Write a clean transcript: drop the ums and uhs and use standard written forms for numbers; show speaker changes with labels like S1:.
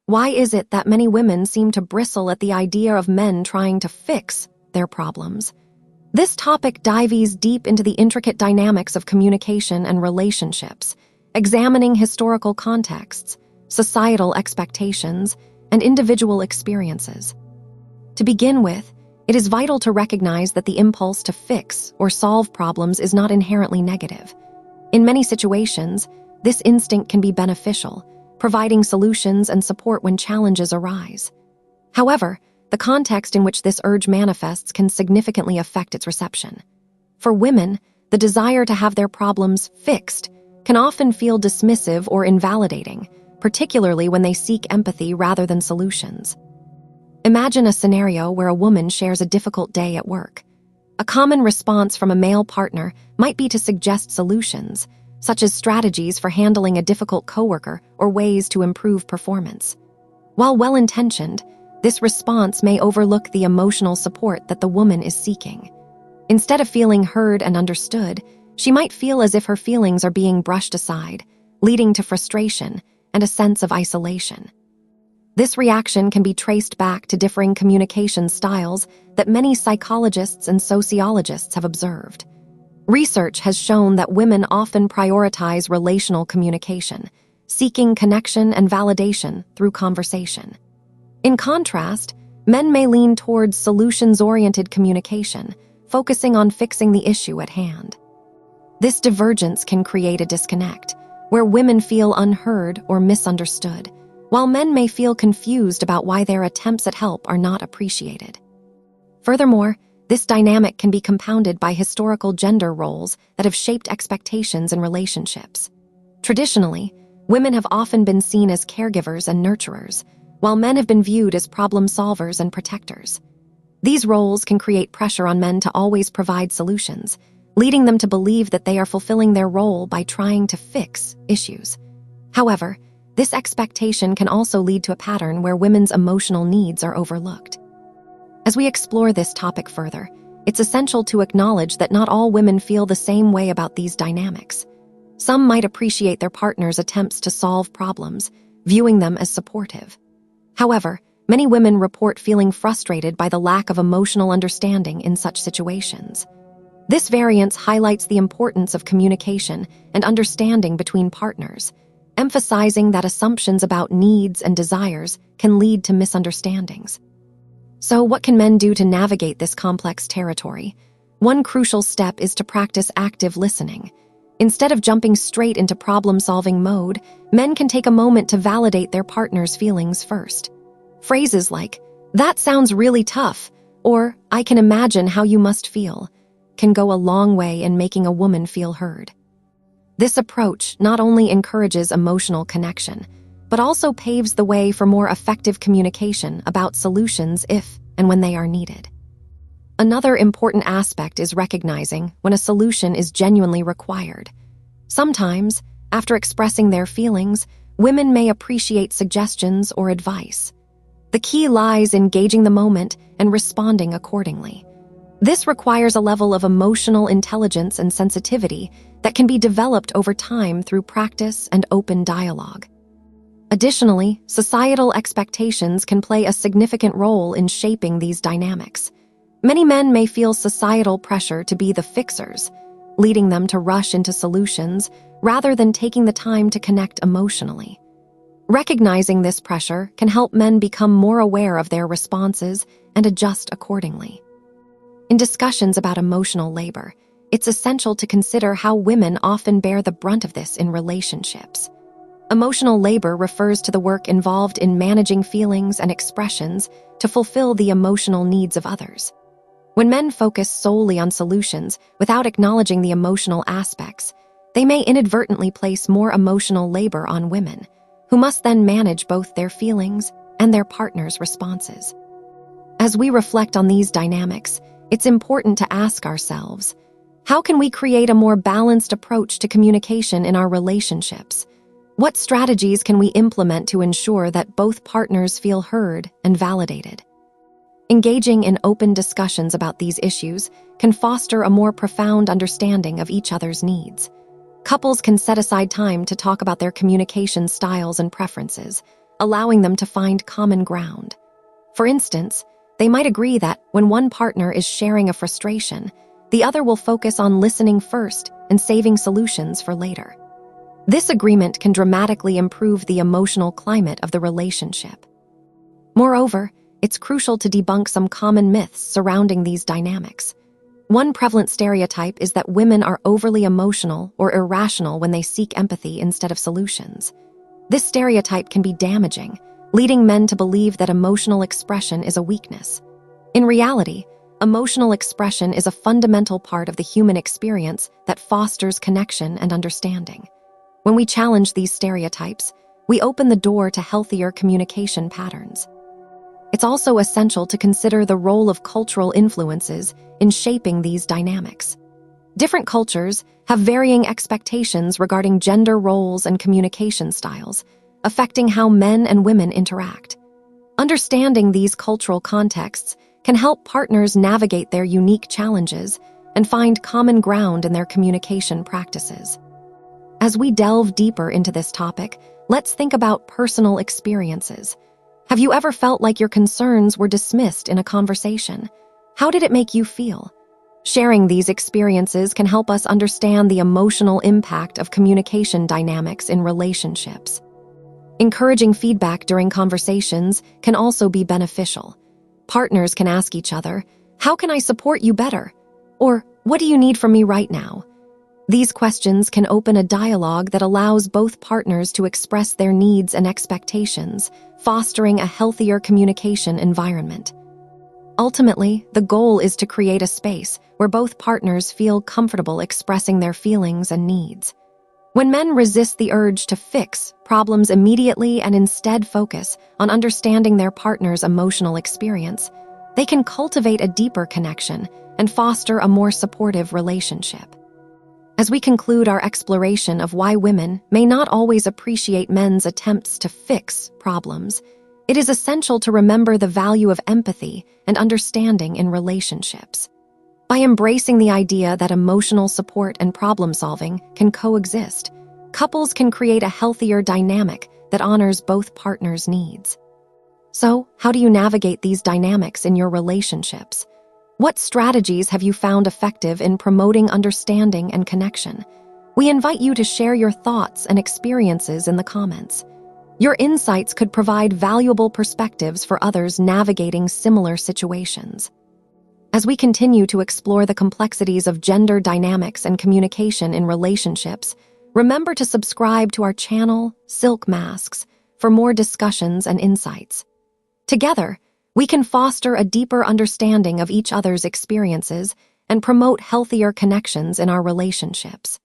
S1: Why is it that many women seem to bristle at the idea of men trying to fix their problems? This topic dives deep into the intricate dynamics of communication and relationships, examining historical contexts, societal expectations, and individual experiences. To begin with, it is vital to recognize that the impulse to fix or solve problems is not inherently negative. In many situations, this instinct can be beneficial, providing solutions and support when challenges arise. However, the context in which this urge manifests can significantly affect its reception. For women, the desire to have their problems fixed can often feel dismissive or invalidating, particularly when they seek empathy rather than solutions. Imagine a scenario where a woman shares a difficult day at work. A common response from a male partner might be to suggest solutions, such as strategies for handling a difficult coworker or ways to improve performance. While well-intentioned, this response may overlook the emotional support that the woman is seeking. Instead of feeling heard and understood, she might feel as if her feelings are being brushed aside, leading to frustration and a sense of isolation. This reaction can be traced back to differing communication styles that many psychologists and sociologists have observed. Research has shown that women often prioritize relational communication, seeking connection and validation through conversation. In contrast, men may lean towards solutions-oriented communication, focusing on fixing the issue at hand. This divergence can create a disconnect, where women feel unheard or misunderstood, while men may feel confused about why their attempts at help are not appreciated. Furthermore, this dynamic can be compounded by historical gender roles that have shaped expectations in relationships. Traditionally, women have often been seen as caregivers and nurturers, while men have been viewed as problem solvers and protectors. These roles can create pressure on men to always provide solutions, leading them to believe that they are fulfilling their role by trying to fix issues. However, this expectation can also lead to a pattern where women's emotional needs are overlooked. As we explore this topic further, it's essential to acknowledge that not all women feel the same way about these dynamics. Some might appreciate their partner's attempts to solve problems, viewing them as supportive. However, many women report feeling frustrated by the lack of emotional understanding in such situations. This variance highlights the importance of communication and understanding between partners, emphasizing that assumptions about needs and desires can lead to misunderstandings. So, what can men do to navigate this complex territory? One crucial step is to practice active listening. Instead of jumping straight into problem-solving mode, men can take a moment to validate their partner's feelings first. Phrases like, "That sounds really tough," or "I can imagine how you must feel," can go a long way in making a woman feel heard. This approach not only encourages emotional connection, but also paves the way for more effective communication about solutions if and when they are needed. Another important aspect is recognizing when a solution is genuinely required. Sometimes, after expressing their feelings, women may appreciate suggestions or advice. The key lies in gauging the moment and responding accordingly. This requires a level of emotional intelligence and sensitivity that can be developed over time through practice and open dialogue. Additionally, societal expectations can play a significant role in shaping these dynamics. Many men may feel societal pressure to be the fixers, leading them to rush into solutions rather than taking the time to connect emotionally. Recognizing this pressure can help men become more aware of their responses and adjust accordingly. In discussions about emotional labor, it's essential to consider how women often bear the brunt of this in relationships. Emotional labor refers to the work involved in managing feelings and expressions to fulfill the emotional needs of others. When men focus solely on solutions without acknowledging the emotional aspects, they may inadvertently place more emotional labor on women, who must then manage both their feelings and their partner's responses. As we reflect on these dynamics, it's important to ask ourselves, how can we create a more balanced approach to communication in our relationships? What strategies can we implement to ensure that both partners feel heard and validated? Engaging in open discussions about these issues can foster a more profound understanding of each other's needs. Couples can set aside time to talk about their communication styles and preferences, allowing them to find common ground. For instance, they might agree that when one partner is sharing a frustration, the other will focus on listening first and saving solutions for later. This agreement can dramatically improve the emotional climate of the relationship. Moreover, it's crucial to debunk some common myths surrounding these dynamics. One prevalent stereotype is that women are overly emotional or irrational when they seek empathy instead of solutions. This stereotype can be damaging, leading men to believe that emotional expression is a weakness. In reality, emotional expression is a fundamental part of the human experience that fosters connection and understanding. When we challenge these stereotypes, we open the door to healthier communication patterns. It's also essential to consider the role of cultural influences in shaping these dynamics. Different cultures have varying expectations regarding gender roles and communication styles, affecting how men and women interact. Understanding these cultural contexts can help partners navigate their unique challenges and find common ground in their communication practices. As we delve deeper into this topic, let's think about personal experiences. Have you ever felt like your concerns were dismissed in a conversation? How did it make you feel? Sharing these experiences can help us understand the emotional impact of communication dynamics in relationships. Encouraging feedback during conversations can also be beneficial. Partners can ask each other, "How can I support you better?" Or, "What do you need from me right now?" These questions can open a dialogue that allows both partners to express their needs and expectations, fostering a healthier communication environment. Ultimately, the goal is to create a space where both partners feel comfortable expressing their feelings and needs. When men resist the urge to fix problems immediately and instead focus on understanding their partner's emotional experience, they can cultivate a deeper connection and foster a more supportive relationship. As we conclude our exploration of why women may not always appreciate men's attempts to fix problems, it is essential to remember the value of empathy and understanding in relationships. By embracing the idea that emotional support and problem-solving can coexist, couples can create a healthier dynamic that honors both partners' needs. So, how do you navigate these dynamics in your relationships? What strategies have you found effective in promoting understanding and connection? We invite you to share your thoughts and experiences in the comments. Your insights could provide valuable perspectives for others navigating similar situations. As we continue to explore the complexities of gender dynamics and communication in relationships, remember to subscribe to our channel, Silk Masks, for more discussions and insights. Together, we can foster a deeper understanding of each other's experiences and promote healthier connections in our relationships.